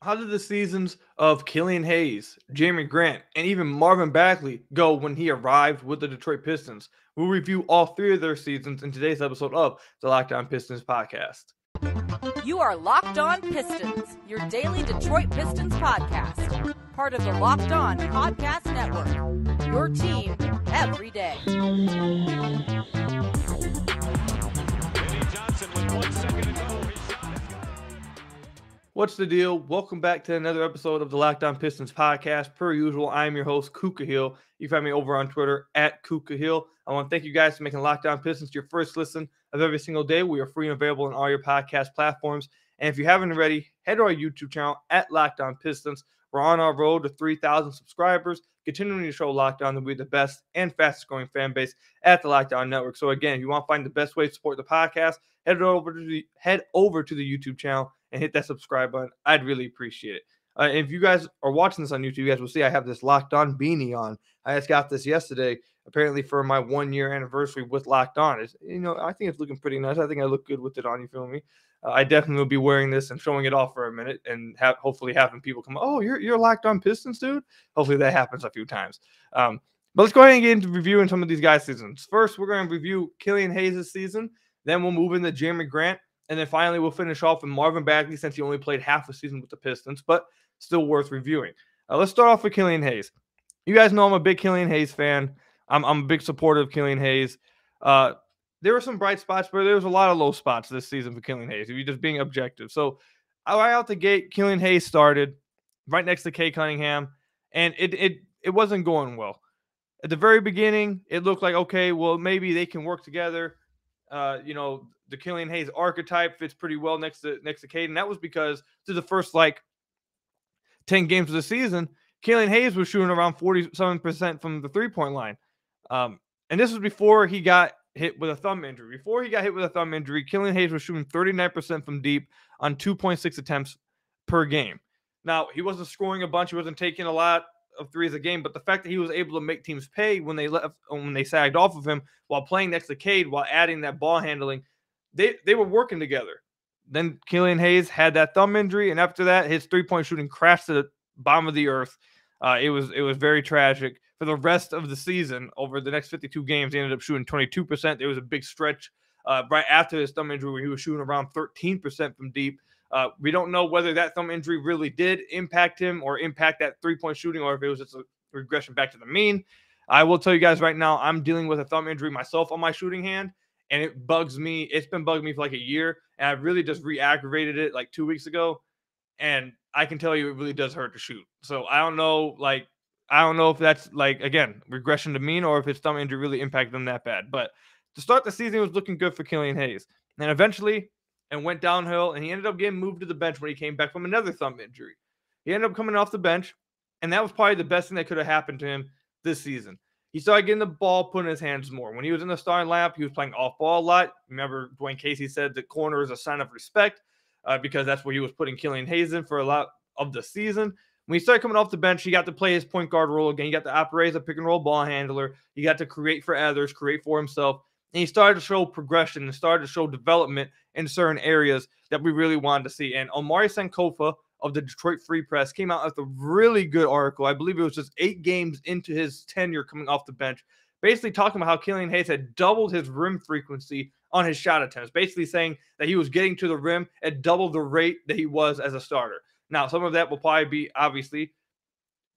How did the seasons of Killian Hayes, Jerami Grant, and even Marvin Bagley go when he arrived with the Detroit Pistons? We'll review all three of their seasons in today's episode of the Locked On Pistons podcast. You are Locked On Pistons, your daily Detroit Pistons podcast. Part of the Locked On Podcast Network. Your team every day. What's the deal? Welcome back to another episode of the Locked On Pistons podcast. Per usual, I'm your host, Kuka Hill. You can find me over on Twitter at Kuka Hill. I want to thank you guys for making Locked On Pistons your first listen of every single day. We are free and available on all your podcast platforms. And if you haven't already, head to our YouTube channel at Locked On Pistons. We're on our road to 3,000 subscribers, continuing to show Locked On to be the best and fastest growing fan base at the Locked On Network. So again, if you want to find the best way to support the podcast, head over to the YouTube channel and hit that subscribe button. I'd really appreciate it. If you guys are watching this on YouTube, you guys will see I have this Locked On beanie on. I just got this yesterday, apparently for my 1 year anniversary with Locked On. I think it's looking pretty nice. I think I look good with it on. You feel me? I definitely will be wearing this and showing it off for a minute, and hopefully having people come, oh, you're Locked On Pistons, dude. Hopefully that happens a few times. But let's go ahead and get into reviewing some of these guys' seasons. First, we're going to review Killian Hayes' season. Then we'll move into Jerami Grant. And then finally, we'll finish off with Marvin Bagley, since he only played half a season with the Pistons, but still worth reviewing. Let's start off with Killian Hayes. You guys know I'm a big Killian Hayes fan. I'm a big supporter of Killian Hayes. There were some bright spots, but there was a lot of low spots this season for Killian Hayes, if you're just being objective. So right out the gate, Killian Hayes started right next to Kay Cunningham, and it wasn't going well. At the very beginning, it looked like, okay, well, maybe they can work together. The Killian Hayes archetype fits pretty well next to Cade, and that was because through the first 10 games of the season, Killian Hayes was shooting around 47% from the three-point line. And this was before he got hit with a thumb injury. Before he got hit with a thumb injury, Killian Hayes was shooting 39% from deep on 2.6 attempts per game. Now, he wasn't scoring a bunch. He wasn't taking a lot of threes a game, but the fact that he was able to make teams pay when they sagged off of him while playing next to Cade, while adding that ball handling, they were working together. Then Killian Hayes had that thumb injury, and after that, his three-point shooting crashed to the bottom of the earth. It was very tragic. For the rest of the season, over the next 52 games, he ended up shooting 22%. There was a big stretch right after his thumb injury where he was shooting around 13% from deep. We don't know whether that thumb injury really did impact him or impact that three-point shooting, or if it was just a regression back to the mean. I will tell you guys right now, I'm dealing with a thumb injury myself on my shooting hand, and it bugs me. It's been bugging me for like a year, and I really just re-aggravated it like 2 weeks ago, and I can tell you it really does hurt to shoot. So I don't know if that's again, regression to mean, or if his thumb injury really impacted him that bad. But to start the season, it was looking good for Killian Hayes. And eventually it went downhill, and he ended up getting moved to the bench when he came back from another thumb injury. He ended up coming off the bench, and that was probably the best thing that could have happened to him this season. He started getting the ball put in his hands more. When he was in the starting lineup, he was playing off ball a lot. Remember, Dwayne Casey said the corner is a sign of respect because that's where he was putting Killian Hayes in for a lot of the season. When he started coming off the bench, he got to play his point guard role again. He got to operate as a pick and roll ball handler. He got to create for others, create for himself. And he started to show progression and started to show development in certain areas that we really wanted to see. And Omari Sankofa of the Detroit Free Press came out with a really good article. I believe it was just 8 games into his tenure coming off the bench, basically talking about how Killian Hayes had doubled his rim frequency on his shot attempts, basically saying that he was getting to the rim at double the rate that he was as a starter. Now, some of that will probably be, obviously,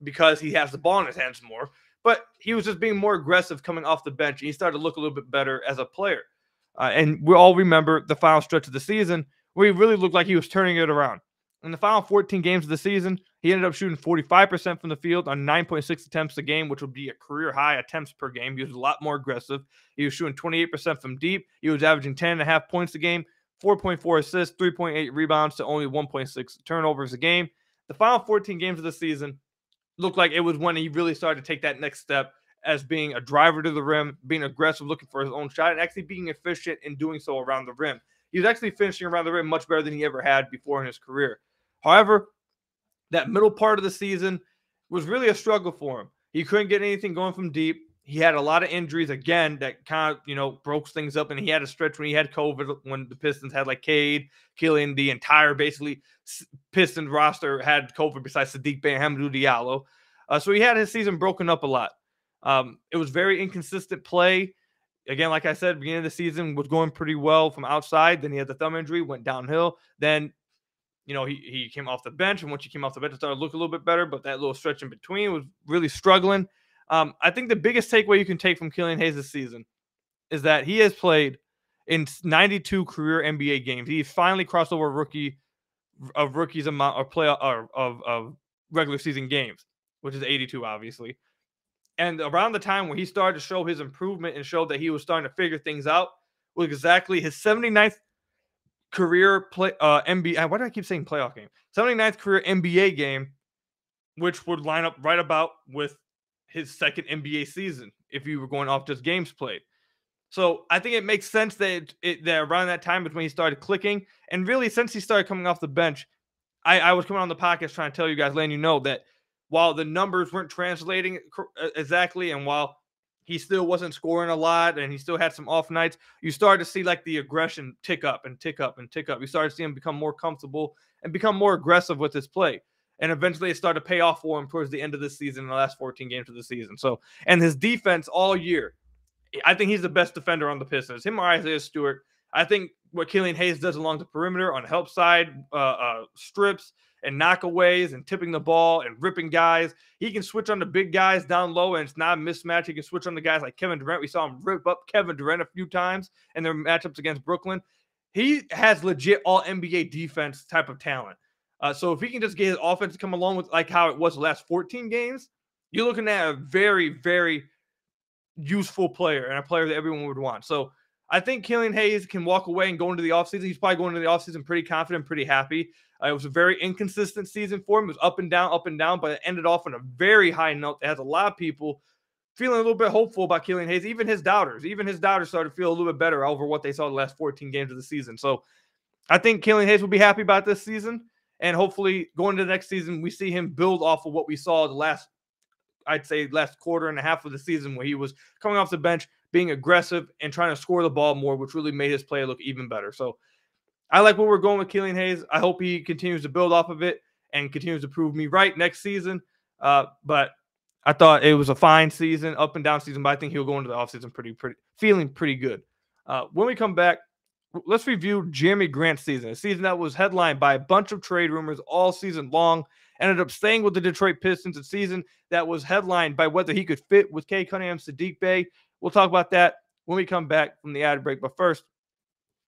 because he has the ball in his hands more, but he was just being more aggressive coming off the bench, and he started to look a little bit better as a player. And we all remember the final stretch of the season where he really looked like he was turning it around. In the final 14 games of the season, he ended up shooting 45% from the field on 9.6 attempts a game, which would be a career high attempts per game. He was a lot more aggressive. He was shooting 28% from deep. He was averaging 10.5 points a game, 4.4 assists, 3.8 rebounds to only 1.6 turnovers a game. The final 14 games of the season looked like it was when he really started to take that next step as being a driver to the rim, being aggressive, looking for his own shot, and actually being efficient in doing so around the rim. He was actually finishing around the rim much better than he ever had before in his career. However, that middle part of the season was really a struggle for him. He couldn't get anything going from deep. He had a lot of injuries again that kind of, broke things up. And he had a stretch when he had COVID, when the Pistons had like Cade, Killian, the entire basically Pistons roster had COVID besides Sadiq Bey and Hamidou Diallo. So he had his season broken up a lot. It was very inconsistent play. Again, like I said, beginning of the season was going pretty well from outside. Then he had the thumb injury, went downhill. Then, he came off the bench. And once he came off the bench, it started to look a little bit better. But that little stretch in between was really struggling. I think the biggest takeaway you can take from Killian Hayes this season is that he has played in 92 career NBA games. He finally crossed over rookies amount of regular season games, which is 82, obviously. And around the time when he started to show his improvement and showed that he was starting to figure things out was exactly his 79th career NBA. Why do I keep saying playoff game? 79th career NBA game, which would line up right about with his second NBA season if you were going off just games played. So I think it makes sense that that around that time is when he started clicking. And really, since he started coming off the bench, I was coming on the podcast trying to tell you guys, letting you know that while the numbers weren't translating exactly, and while he still wasn't scoring a lot and he still had some off nights, you started to see like the aggression tick up and tick up and tick up. You started to see him become more comfortable and become more aggressive with his play. And eventually it started to pay off for him towards the end of the season, in the last 14 games of the season. So, and his defense all year, I think he's the best defender on the Pistons. Him or Isaiah Stewart. I think what Killian Hayes does along the perimeter on the help side, strips and knockaways and tipping the ball and ripping guys. He can switch on the big guys down low, and it's not a mismatch. He can switch on the guys like Kevin Durant. We saw him rip up Kevin Durant a few times in their matchups against Brooklyn. He has legit all NBA defense type of talent. So if he can just get his offense to come along with like how it was the last 14 games, you're looking at a very, very useful player and a player that everyone would want. So I think Killian Hayes can walk away and go into the offseason. He's probably going into the offseason pretty confident, pretty happy. It was a very inconsistent season for him. It was up and down, but it ended off on a very high note that has a lot of people feeling a little bit hopeful about Killian Hayes. Even his doubters started to feel a little bit better over what they saw the last 14 games of the season. So I think Killian Hayes will be happy about this season. And hopefully going to the next season, we see him build off of what we saw the last quarter and a half of the season, where he was coming off the bench, being aggressive and trying to score the ball more, which really made his play look even better. So I like where we're going with Killian Hayes. I hope he continues to build off of it and continues to prove me right next season. But I thought it was a fine season, up and down season, but I think he'll go into the offseason feeling pretty good. When we come back, let's review Jerami Grant's season, a season that was headlined by a bunch of trade rumors all season long, ended up staying with the Detroit Pistons, a season that was headlined by whether he could fit with Cade Cunningham, Sadiq Bey. We'll talk about that when we come back from the ad break. But first,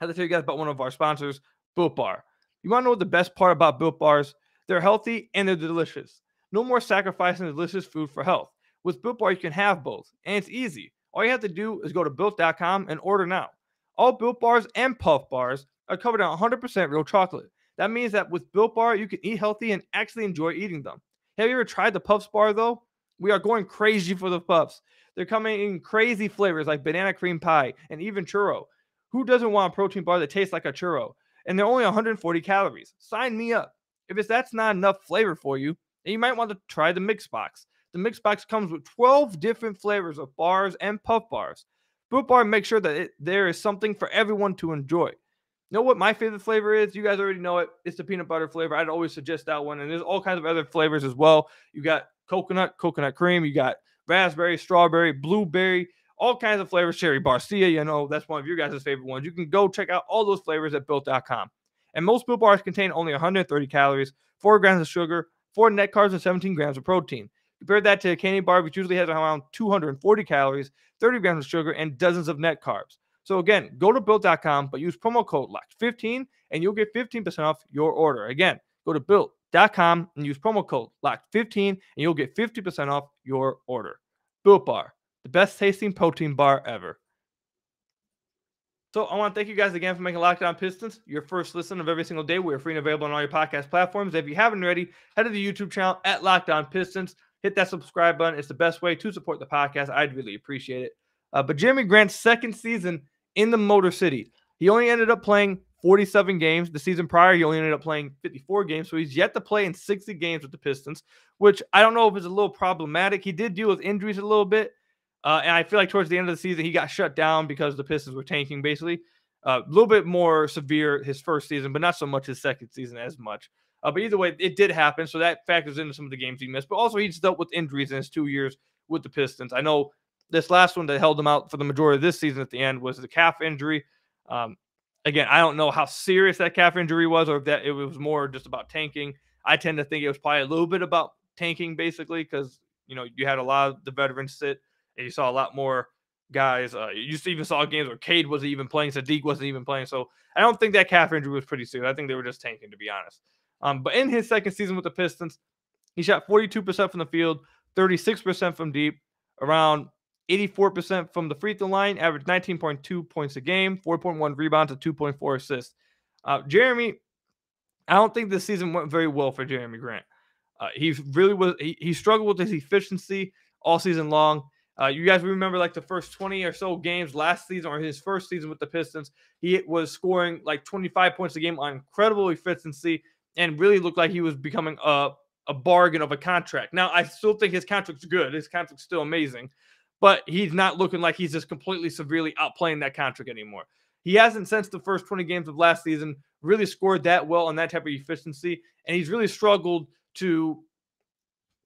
I have to tell you guys about one of our sponsors, Built Bar. You want to know what the best part about Built Bars? They're healthy and they're delicious. No more sacrificing delicious food for health. With Built Bar, you can have both, and it's easy. All you have to do is go to Built.com and order now. All Built Bars and Puff Bars are covered in 100% real chocolate. That means that with Built Bar, you can eat healthy and actually enjoy eating them. Have you ever tried the Puffs bar, though? We are going crazy for the Puffs. They're coming in crazy flavors like banana cream pie and even churro. Who doesn't want a protein bar that tastes like a churro? And they're only 140 calories. Sign me up. If that's not enough flavor for you, then you might want to try the Mix Box. The Mix Box comes with 12 different flavors of bars and Puff Bars. Built Bar makes sure that there is something for everyone to enjoy. You know what my favorite flavor is? You guys already know it. It's the peanut butter flavor. I'd always suggest that one. And there's all kinds of other flavors as well. You got coconut cream. You got raspberry, strawberry, blueberry, all kinds of flavors. Cherry Barcia, that's one of your guys' favorite ones. You can go check out all those flavors at Built.com. And most Built Bars contain only 130 calories, 4 grams of sugar, 4 net carbs, and 17 grams of protein. Compare that to a candy bar, which usually has around 240 calories, 30 grams of sugar, and dozens of net carbs. So again, go to Built.com, but use promo code LOCKED15, and you'll get 15% off your order. Again, go to Built.com and use promo code LOCKED15, and you'll get 50% off your order. Built Bar, the best tasting protein bar ever. So I want to thank you guys again for making Locked On Pistons your first listen of every single day. We are free and available on all your podcast platforms. If you haven't already, head to the YouTube channel at Locked On Pistons. Hit that subscribe button. It's the best way to support the podcast. I'd really appreciate it. But Jerami Grant's second season in the Motor City, he only ended up playing 47 games. The season prior, he only ended up playing 54 games. So he's yet to play in 60 games with the Pistons, which I don't know if it's a little problematic. He did deal with injuries a little bit. And I feel like towards the end of the season, he got shut down because the Pistons were tanking, basically. A little bit more severe his first season, but not so much his second season as much. But either way, it did happen, so that factors into some of the games he missed. But also, he's dealt with injuries in his 2 years with the Pistons. I know this last one that held him out for the majority of this season at the end was the calf injury. Again, I don't know how serious that calf injury was, or if that it was more just about tanking. I tend to think it was probably a little bit about tanking, basically, because you had a lot of the veterans sit, and you saw a lot more guys. You even saw games where Cade wasn't even playing, Sadiq wasn't even playing. So I don't think that calf injury was pretty serious. I think they were just tanking, to be honest. But in his second season with the Pistons, he shot 42% from the field, 36% from deep, around 84% from the free throw line, averaged 19.2 points a game, 4.1 rebounds, and 2.4 assists. Jerami, I don't think this season went very well for Jerami Grant. He struggled with his efficiency all season long. You guys remember like the first 20 or so games last season, or his first season with the Pistons, he was scoring like 25 points a game on incredible efficiency and really looked like he was becoming a bargain of a contract. Now, I still think his contract's good. His contract's still amazing, but he's not looking like he's just completely severely outplaying that contract anymore. He hasn't, since the first 20 games of last season, really scored that well on that type of efficiency, and he's really struggled to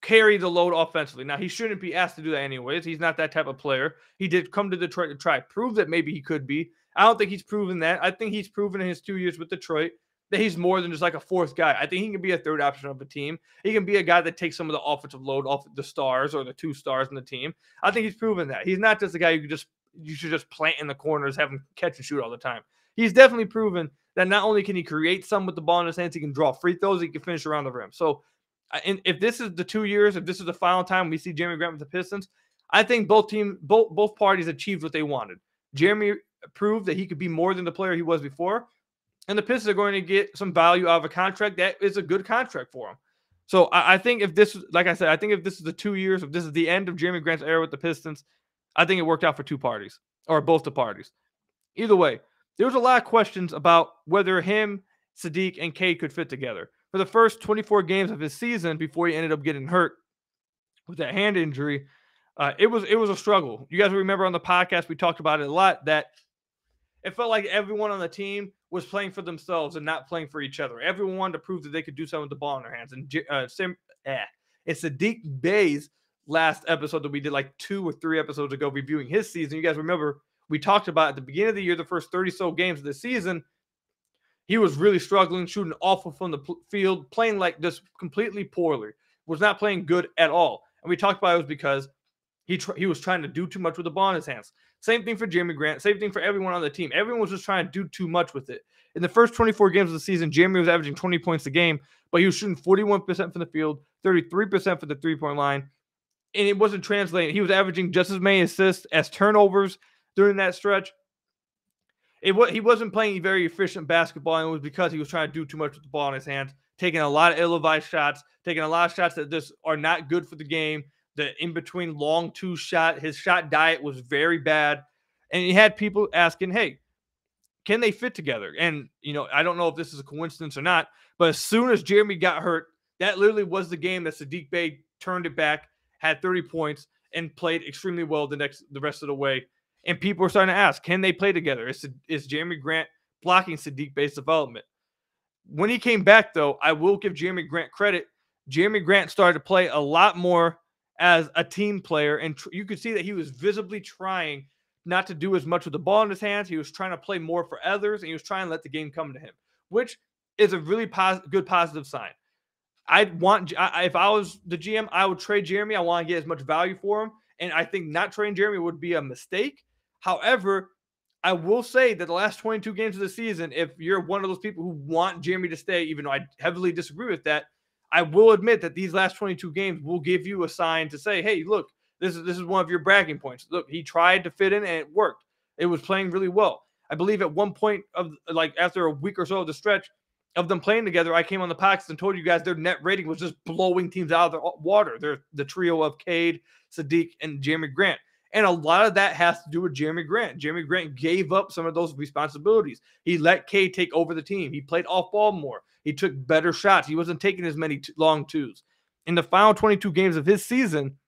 carry the load offensively. Now, he shouldn't be asked to do that anyways. He's not that type of player. He did come to Detroit to try to prove that maybe he could be. I don't think he's proven that. I think he's proven in his 2 years with Detroit that he's more than just like a fourth guy. I think he can be a third option of a team. He can be a guy that takes some of the offensive load off the stars or the 2 stars in the team. I think he's proven that. He's not just a guy you should just plant in the corners, have him catch and shoot all the time. He's definitely proven that not only can he create some with the ball in his hands, he can draw free throws, he can finish around the rim. So if this is the 2 years, if this is the final time we see Jerami Grant with the Pistons, I think both parties achieved what they wanted. Jerami proved that he could be more than the player he was before, and the Pistons are going to get some value out of a contract that is a good contract for him. So I think if this, like I said, I think if this is the 2 years, if this is the end of Jerami Grant's era with the Pistons, I think it worked out for two parties, or both the parties. Either way, there was a lot of questions about whether him, Sadiq, and Cade could fit together. For the first 24 games of his season before he ended up getting hurt with that hand injury, it was a struggle. You guys remember on the podcast, we talked about it a lot, that it felt like everyone on the team was playing for themselves and not playing for each other. Everyone wanted to prove that they could do something with the ball in their hands. And it's Sadiq Bey's last episode that we did like 2 or 3 episodes ago reviewing his season. You guys remember we talked about at the beginning of the year, the first 30-so games of the season, he was really struggling, shooting awful from the field, playing like just completely poorly, was not playing good at all. And we talked about it was because he was trying to do too much with the ball in his hands. Same thing for Jerami Grant. Same thing for everyone on the team. Everyone was just trying to do too much with it. In the first 24 games of the season, Jerami was averaging 20 points a game, but he was shooting 41% from the field, 33% for the three-point line, and it wasn't translating. He was averaging just as many assists as turnovers during that stretch. He wasn't playing very efficient basketball, and it was because he was trying to do too much with the ball in his hands, taking a lot of ill-advised shots, taking a lot of shots that just are not good for the game. The in-between long 2 shot, his shot diet was very bad. And he had people asking, hey, can they fit together? And, I don't know if this is a coincidence or not, but as soon as Jerami got hurt, that literally was the game that Sadiq Bey turned it back, had 30 points, and played extremely well the rest of the way. And people were starting to ask, can they play together? Is Jerami Grant blocking Sadiq Bey's development? When he came back, though, I will give Jerami Grant credit. Jerami Grant started to play a lot more as a team player, and you could see that he was visibly trying not to do as much with the ball in his hands. He was trying to play more for others, and he was trying to let the game come to him, which is a really good positive sign. If I was the GM, I would trade Jerami. I want to get as much value for him, and I think not trading Jerami would be a mistake. However, I will say that the last 22 games of the season, if you're one of those people who want Jerami to stay, even though I heavily disagree with that, I will admit that these last 22 games will give you a sign to say, hey, look, this is one of your bragging points. Look, he tried to fit in and it worked. It was playing really well. I believe at one point after a week or so of the stretch of them playing together, I came on the podcast and told you guys their net rating was just blowing teams out of the water. They're the trio of Cade, Sadiq, and Jerami Grant. And a lot of that has to do with Jerami Grant. Jerami Grant gave up some of those responsibilities. He let Cade take over the team. He played off ball more. He took better shots. He wasn't taking as many long twos. In the final 22 games of his season,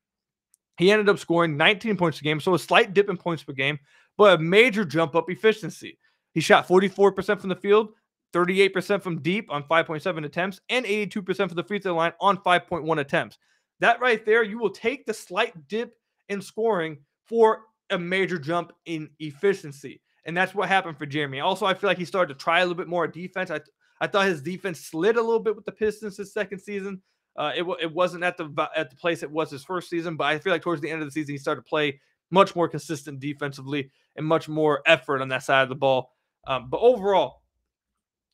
He ended up scoring 19 points a game, so a slight dip in points per game, but a major jump up efficiency. He shot 44% from the field, 38% from deep on 5.7 attempts, and 82% from the free throw line on 5.1 attempts. That right there, you will take the slight dip in scoring for a major jump in efficiency. And that's what happened for Jerami. Also, I feel like he started to try a little bit more defense. I thought his defense slid a little bit with the Pistons his second season. It wasn't at the place it was his first season, but I feel like towards the end of the season, he started to play much more consistent defensively and much more effort on that side of the ball. But overall,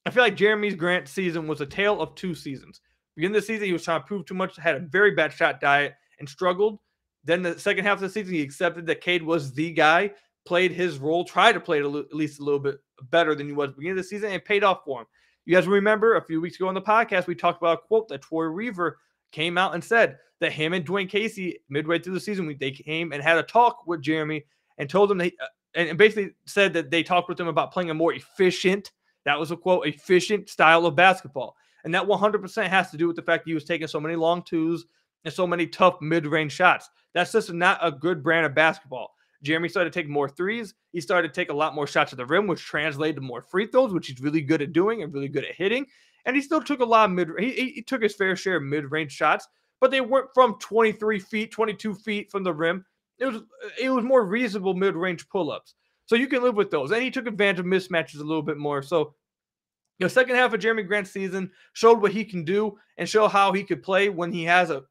I feel like Jerami Grant's season was a tale of two seasons. Beginning of the season, he was trying to prove too much, had a very bad shot diet, and struggled. Then the second half of the season, he accepted that Cade was the guy, played his role, tried to play it at least a little bit better than he was at the beginning of the season, and paid off for him. You guys remember a few weeks ago on the podcast, we talked about a quote that Troy Weaver came out and said that him and Dwayne Casey, midway through the season, they came and had a talk with Jerami and told him and basically said that they talked with him about playing a more efficient, that was a quote, efficient style of basketball. And that 100% has to do with the fact that he was taking so many long twos and so many tough mid-range shots. That's just not a good brand of basketball. Jerami started to take more threes. He started to take a lot more shots at the rim, which translated to more free throws, which he's really good at doing and really good at hitting. And he still took a lot of he took his fair share of mid-range shots, but they weren't from 23 feet, 22 feet from the rim. It was more reasonable mid-range pull-ups. So you can live with those. And he took advantage of mismatches a little bit more. So the second half of Jerami Grant's season showed what he can do and show how he could play when he has a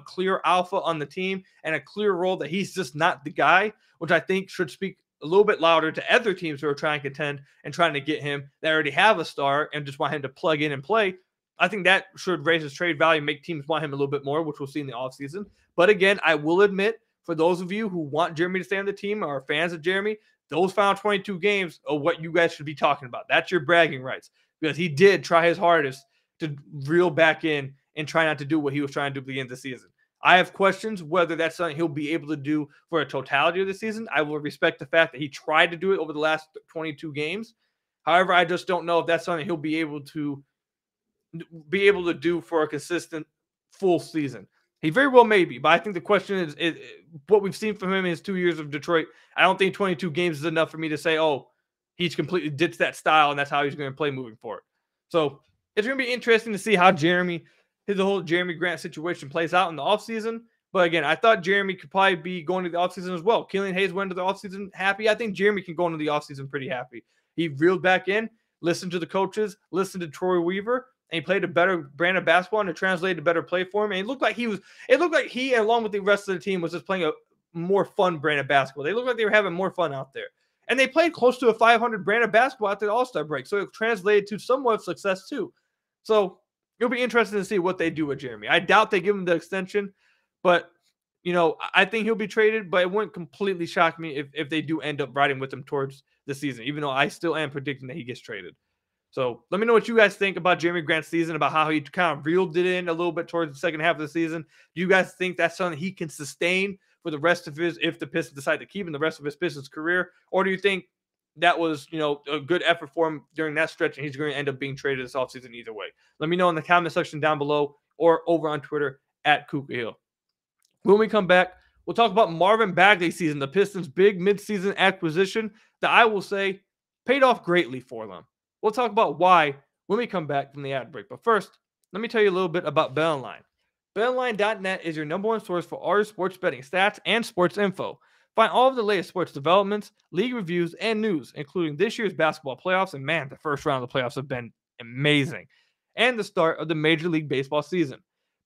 clear alpha on the team and a clear role that he's just not the guy, which I think should speak a little bit louder to other teams who are trying to contend and trying to get him that already have a star and just want him to plug in and play. I think that should raise his trade value, make teams want him a little bit more, which we'll see in the offseason. But again, I will admit, for those of you who want Jerami to stay on the team or are fans of Jerami, those final 22 games are what you guys should be talking about. That's your bragging rights, because he did try his hardest to reel back in and try not to do what he was trying to do at the beginning of the season. I have questions whether that's something he'll be able to do for a totality of the season. I will respect the fact that he tried to do it over the last 22 games. However, I just don't know if that's something he'll be able to do for a consistent full season. He very well may be, but I think the question is what we've seen from him in his 2 years of Detroit. I don't think 22 games is enough for me to say, oh, he's completely ditched that style and that's how he's going to play moving forward. So it's going to be interesting to see how the whole Jerami Grant situation plays out in the offseason. But again, I thought Jerami could probably be going to the offseason as well. Killian Hayes went into the offseason happy. I think Jerami can go into the offseason pretty happy. He reeled back in, listened to the coaches, listened to Troy Weaver, and he played a better brand of basketball and it translated to better play for him. And it looked like he, along with the rest of the team, was just playing a more fun brand of basketball. They looked like they were having more fun out there. And they played close to a 500 brand of basketball after the All-Star break. So it translated to somewhat of success too. So it'll be interesting to see what they do with Jerami. I doubt they give him the extension, but I think he'll be traded, but it wouldn't completely shock me if they do end up riding with him towards the season, even though I still am predicting that he gets traded. So let me know what you guys think about Jerami Grant's season, about how he kind of reeled it in a little bit towards the second half of the season. Do you guys think that's something he can sustain for the rest of if the Pistons decide to keep him the rest of his Pistons career? Or do you think that was, a good effort for him during that stretch and he's going to end up being traded this offseason either way? Let me know in the comment section down below or over on Twitter at Kuka Hill. When we come back, we'll talk about Marvin Bagley's season, the Pistons' big midseason acquisition that I will say paid off greatly for them. We'll talk about why when we come back from the ad break. But first, let me tell you a little bit about BetOnline. BetOnline.net is your number one source for all your sports betting stats and sports info. Find all of the latest sports developments, league reviews, and news, including this year's basketball playoffs. And man, the first round of the playoffs have been amazing. And the start of the Major League Baseball season.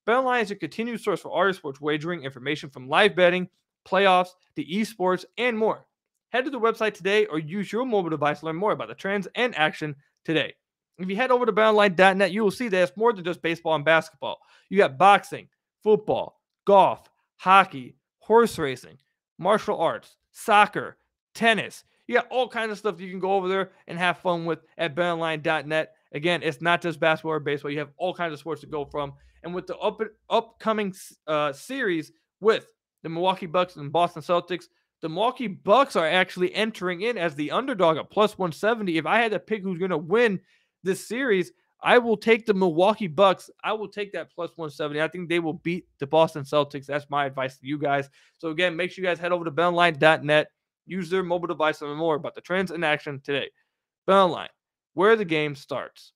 BetOnline is your continued source for all your sports wagering information from live betting, playoffs, to esports, and more. Head to the website today or use your mobile device to learn more about the trends and action today. If you head over to BetOnline.net, you will see that it's more than just baseball and basketball. You got boxing, football, golf, hockey, horse racing, martial arts, soccer, tennis. You got all kinds of stuff you can go over there and have fun with at BetOnline.net. Again, it's not just basketball or baseball. You have all kinds of sports to go from. And with the upcoming series with the Milwaukee Bucks and Boston Celtics, the Milwaukee Bucks are actually entering in as the underdog at plus 170. If I had to pick who's going to win this series, I will take the Milwaukee Bucks. I will take that plus 170. I think they will beat the Boston Celtics. That's my advice to you guys. So again, make sure you guys head over to betonline.net. Use their mobile device to learn more about the trends in action today. BetOnline, where the game starts.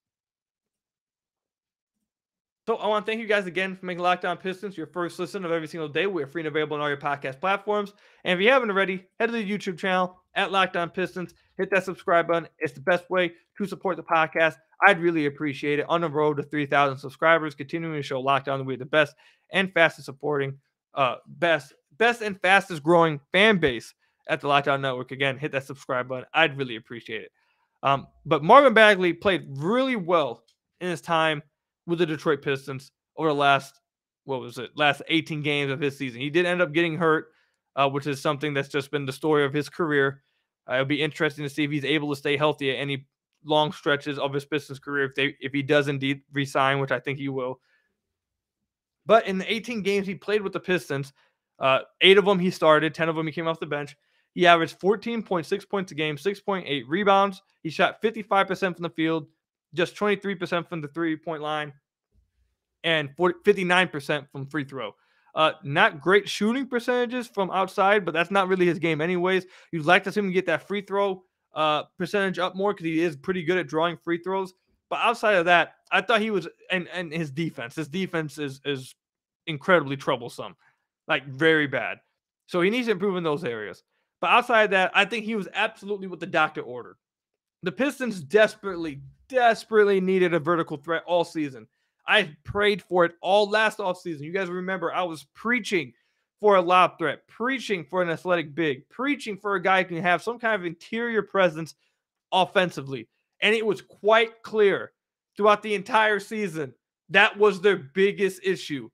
So I want to thank you guys again for making Locked On Pistons your first listen of every single day. We are free and available on all your podcast platforms. And if you haven't already, head to the YouTube channel at Locked On Pistons. Hit that subscribe button. It's the best way to support the podcast. I'd really appreciate it. On the road to 3,000 subscribers, continuing to show Locked On to be the best and fastest supporting, best and fastest growing fan base at the Locked On Network. Again, hit that subscribe button. I'd really appreciate it. But Marvin Bagley played really well in his time with the Detroit Pistons over the last 18 games of his season. He did end up getting hurt, which is something that's just been the story of his career. It'll be interesting to see if he's able to stay healthy at any long stretches of his Pistons career if he does indeed resign, which I think he will. But in the 18 games he played with the Pistons, 8 of them he started, 10 of them he came off the bench. He averaged 14.6 points a game, 6.8 rebounds. He shot 55% from the field, just 23% from the three-point line, and 59% from free throw. Not great shooting percentages from outside, but that's not really his game anyways. You'd like to see him get that free throw percentage up more because he is pretty good at drawing free throws. But outside of that, I thought he was – and his defense. His defense is incredibly troublesome, like very bad. So he needs to improve in those areas. But outside of that, I think he was absolutely what the doctor ordered. The Pistons desperately needed a vertical threat all season. I prayed for it all last offseason. You guys remember I was preaching for a lob threat, preaching for an athletic big, preaching for a guy who can have some kind of interior presence offensively. And it was quite clear throughout the entire season that was their biggest issue.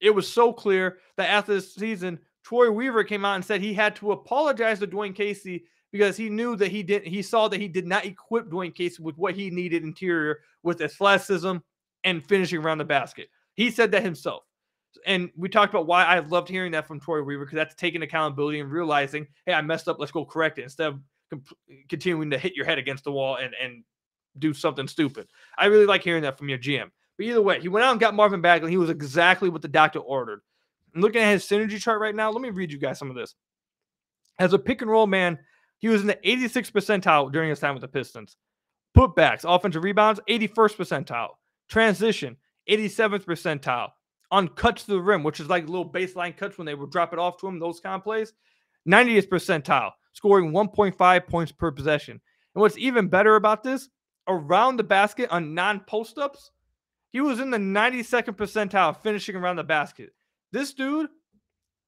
It was so clear that after the season, Troy Weaver came out and said he had to apologize to Dwayne Casey because he knew that he saw that he did not equip Dwayne Casey with what he needed interior with athleticism and finishing around the basket. He said that himself. And we talked about why I loved hearing that from Troy Weaver, because that's taking accountability and realizing, hey, I messed up, let's go correct it, instead of continuing to hit your head against the wall and do something stupid. I really like hearing that from your GM. But either way, he went out and got Marvin Bagley. He was exactly what the doctor ordered. And looking at his synergy chart right now, let me read you guys some of this. As a pick and roll man, he was in the 86th percentile during his time with the Pistons. Putbacks, offensive rebounds, 81st percentile. Transition, 87th percentile. On cuts to the rim, which is like little baseline cuts when they would drop it off to him, those kind of plays, 90th percentile, scoring 1.5 points per possession. And what's even better about this, around the basket on non-post-ups, he was in the 92nd percentile finishing around the basket. This dude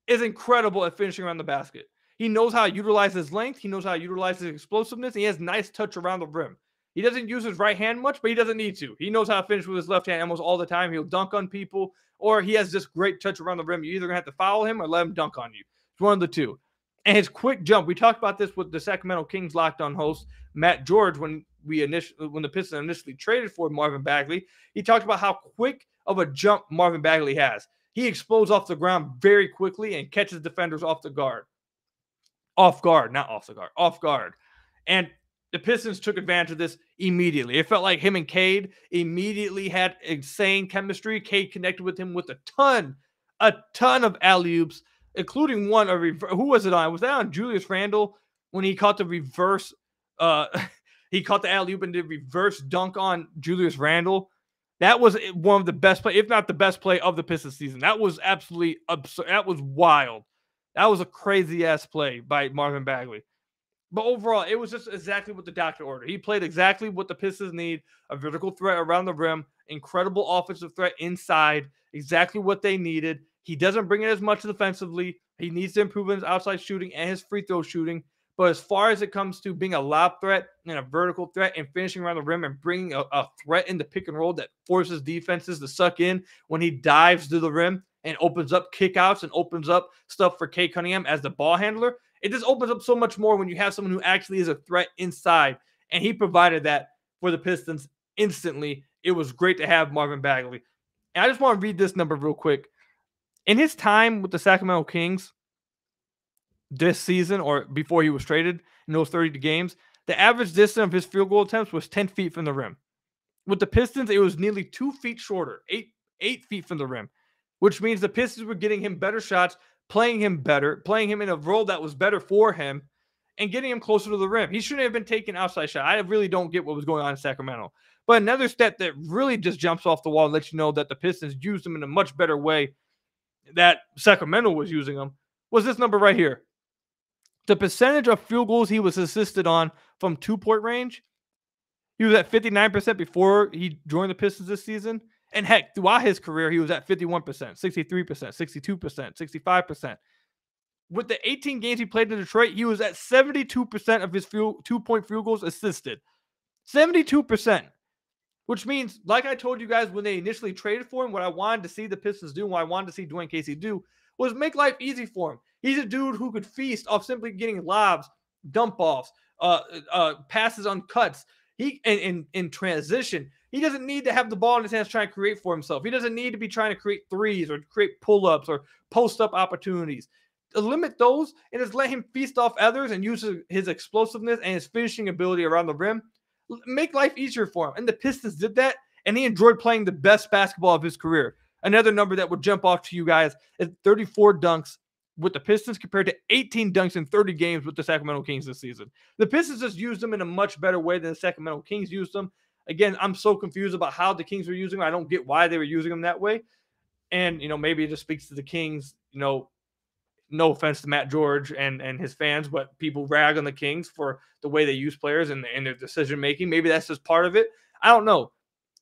is incredible at finishing around the basket. He knows how to utilize his length. He knows how to utilize his explosiveness. He has nice touch around the rim. He doesn't use his right hand much, but he doesn't need to. He knows how to finish with his left hand almost all the time. He'll dunk on people, or he has this great touch around the rim. You're either going to have to foul him or let him dunk on you. It's one of the two. And his quick jump, we talked about this with the Sacramento Kings Locked On host, Matt George, when the Pistons initially traded for Marvin Bagley. He talked about how quick of a jump Marvin Bagley has. He explodes off the ground very quickly and catches defenders off guard. And the Pistons took advantage of this immediately. It felt like him and Cade immediately had insane chemistry. Cade connected with him with a ton of alley-oops, including one. Who was it on? Was that on Julius Randle when he caught the reverse? He caught the alley-oop and did reverse dunk on Julius Randle. That was one of the best play, if not the best play of the Pistons season. That was absolutely absurd. That was wild. That was a crazy-ass play by Marvin Bagley. But overall, it was just exactly what the doctor ordered. He played exactly what the Pistons need, a vertical threat around the rim, incredible offensive threat inside, exactly what they needed. He doesn't bring it as much defensively. He needs to improve in his outside shooting and his free throw shooting. But as far as it comes to being a lob threat and a vertical threat and finishing around the rim and bringing a threat in the pick and roll that forces defenses to suck in when he dives to the rim and opens up kickouts and opens up stuff for Cade Cunningham as the ball handler, it just opens up so much more when you have someone who actually is a threat inside. And he provided that for the Pistons instantly. It was great to have Marvin Bagley. And I just want to read this number real quick. In his time with the Sacramento Kings this season, or before he was traded in those 30 games, the average distance of his field goal attempts was 10 feet from the rim. With the Pistons, it was nearly 2 feet shorter, 8 feet from the rim, which means the Pistons were getting him better shots, playing him better, playing him in a role that was better for him, and getting him closer to the rim. He shouldn't have been taking outside shot. I really don't get what was going on in Sacramento. But another step that really just jumps off the wall and lets you know that the Pistons used him in a much better way that Sacramento was using him was this number right here. The percentage of field goals he was assisted on from 2-point range, he was at 59% before he joined the Pistons this season. And heck, throughout his career, he was at 51%, 63%, 62%, 65%. With the 18 games he played in Detroit, he was at 72% of his 2-point field goals assisted. 72%. Which means, like I told you guys when they initially traded for him, what I wanted to see the Pistons do, what I wanted to see Dwayne Casey do, was make life easy for him. He's a dude who could feast off simply getting lobs, dump-offs, passes on cuts. He in transition, he doesn't need to have the ball in his hands trying to create for himself. He doesn't need to be trying to create threes or create pull-ups or post-up opportunities. Limit those and just let him feast off others and use his explosiveness and his finishing ability around the rim. Make life easier for him. And the Pistons did that, and he enjoyed playing the best basketball of his career. Another number that would jump off to you guys is 34 dunks with the Pistons compared to 18 dunks in 30 games with the Sacramento Kings this season. The Pistons just used them in a much better way than the Sacramento Kings used them. Again, I'm so confused about how the Kings were using them. I don't get why they were using them that way. And, maybe it just speaks to the Kings, no offense to Matt George and his fans, but people rag on the Kings for the way they use players and their decision-making. Maybe that's just part of it. I don't know.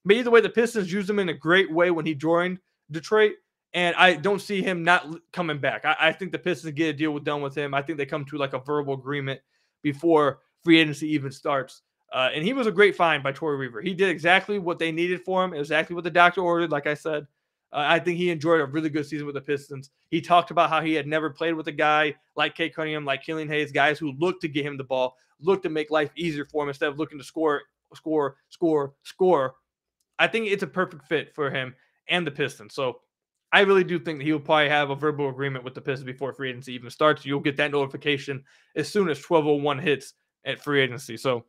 But either way, the Pistons used him in a great way when he joined Detroit, and I don't see him not coming back. I think the Pistons get a deal done with him. I think they come to like a verbal agreement before free agency even starts. And he was a great find by Torrey Weaver. He did exactly what they needed for him. It was exactly what the doctor ordered, like I said. I think he enjoyed a really good season with the Pistons. He talked about how he had never played with a guy like Kate Cunningham, like Killian Hayes, guys who looked to get him the ball, looked to make life easier for him instead of looking to score. I think it's a perfect fit for him and the Pistons. So I really do think that he will probably have a verbal agreement with the Pistons before free agency even starts. You'll get that notification as soon as 12:01 hits at free agency. So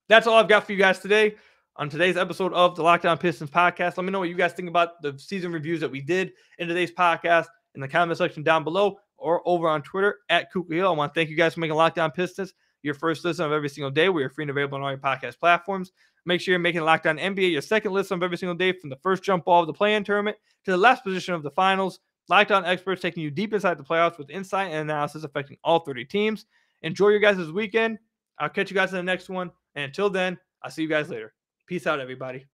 that's all I've got for you guys today on today's episode of the Lockdown Pistons podcast. Let me know what you guys think about the season reviews that we did in today's podcast in the comment section down below or over on Twitter at Kuka Hill. I want to thank you guys for making Lockdown Pistons your first listen of every single day. We are free and available on all your podcast platforms. Make sure you're making Lockdown NBA your second listen of every single day, from the first jump ball of the play-in tournament to the last position of the finals. Lockdown experts taking you deep inside the playoffs with insight and analysis affecting all 30 teams. Enjoy your guys' weekend. I'll catch you guys in the next one. And until then, I'll see you guys later. Peace out, everybody.